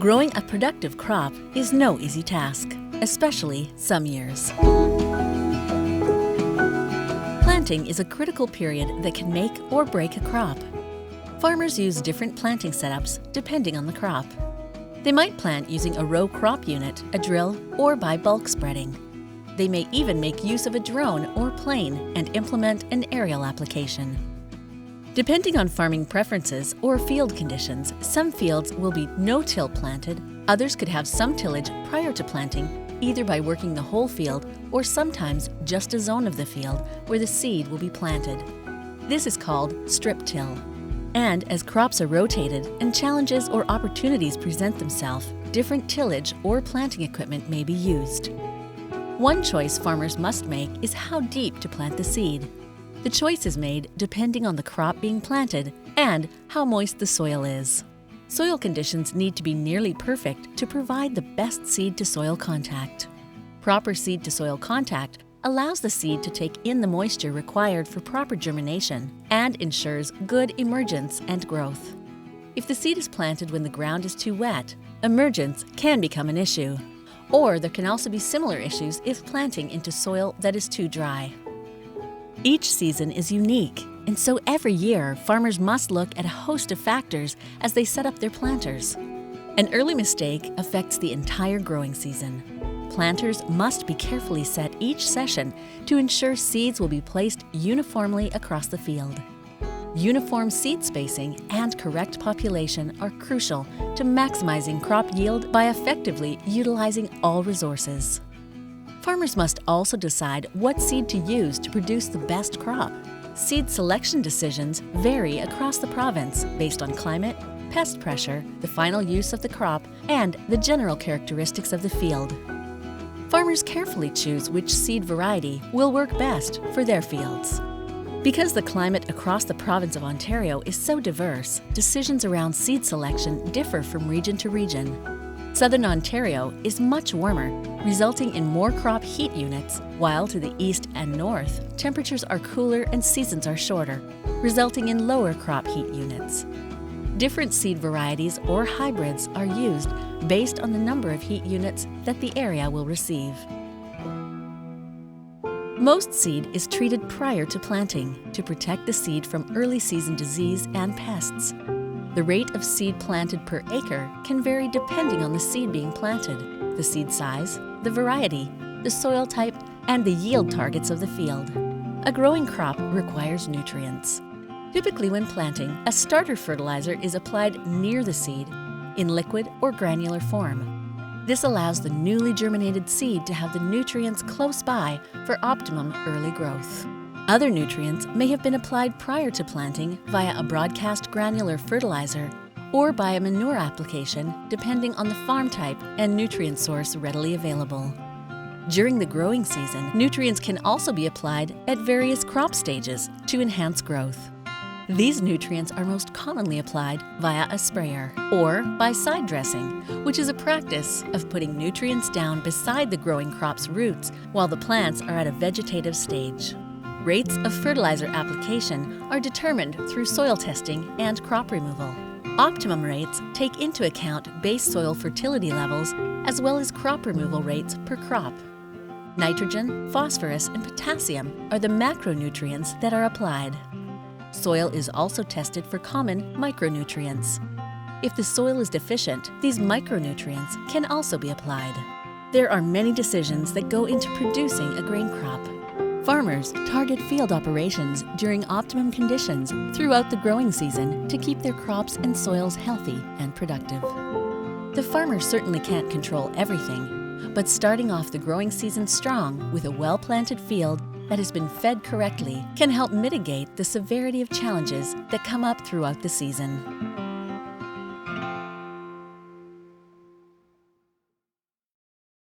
Growing a productive crop is no easy task, especially some years. Planting is a critical period that can make or break a crop. Farmers use different planting setups depending on the crop. They might plant using a row crop unit, a drill, or by bulk spreading. They may even make use of a drone or plane and implement an aerial application. Depending on farming preferences or field conditions, some fields will be no-till planted, others could have some tillage prior to planting, either by working the whole field or sometimes just a zone of the field where the seed will be planted. This is called strip till. And as crops are rotated and challenges or opportunities present themselves, different tillage or planting equipment may be used. One choice farmers must make is how deep to plant the seed. The choice is made depending on the crop being planted and how moist the soil is. Soil conditions need to be nearly perfect to provide the best seed-to-soil contact. Proper seed-to-soil contact allows the seed to take in the moisture required for proper germination and ensures good emergence and growth. If the seed is planted when the ground is too wet, emergence can become an issue. Or there can also be similar issues if planting into soil that is too dry. Each season is unique, and so every year, farmers must look at a host of factors as they set up their planters. An early mistake affects the entire growing season. Planters must be carefully set each session to ensure seeds will be placed uniformly across the field. Uniform seed spacing and correct population are crucial to maximizing crop yield by effectively utilizing all resources. Farmers must also decide what seed to use to produce the best crop. Seed selection decisions vary across the province based on climate, pest pressure, the final use of the crop, and the general characteristics of the field. Farmers carefully choose which seed variety will work best for their fields. Because the climate across the province of Ontario is so diverse, decisions around seed selection differ from region to region. Southern Ontario is much warmer, resulting in more crop heat units, while to the east and north, temperatures are cooler and seasons are shorter, resulting in lower crop heat units. Different seed varieties or hybrids are used based on the number of heat units that the area will receive. Most seed is treated prior to planting to protect the seed from early season disease and pests. The rate of seed planted per acre can vary depending on the seed being planted, the seed size, the variety, the soil type, and the yield targets of the field. A growing crop requires nutrients. Typically when planting, a starter fertilizer is applied near the seed in liquid or granular form. This allows the newly germinated seed to have the nutrients close by for optimum early growth. Other nutrients may have been applied prior to planting via a broadcast granular fertilizer or by a manure application depending on the farm type and nutrient source readily available. During the growing season, nutrients can also be applied at various crop stages to enhance growth. These nutrients are most commonly applied via a sprayer or by side dressing, which is a practice of putting nutrients down beside the growing crop's roots while the plants are at a vegetative stage. Rates of fertilizer application are determined through soil testing and crop removal. Optimum rates take into account base soil fertility levels as well as crop removal rates per crop. Nitrogen, phosphorus, and potassium are the macronutrients that are applied. Soil is also tested for common micronutrients. If the soil is deficient, these micronutrients can also be applied. There are many decisions that go into producing a grain crop. Farmers target field operations during optimum conditions throughout the growing season to keep their crops and soils healthy and productive. The farmer certainly can't control everything, but starting off the growing season strong with a well-planted field that has been fed correctly can help mitigate the severity of challenges that come up throughout the season.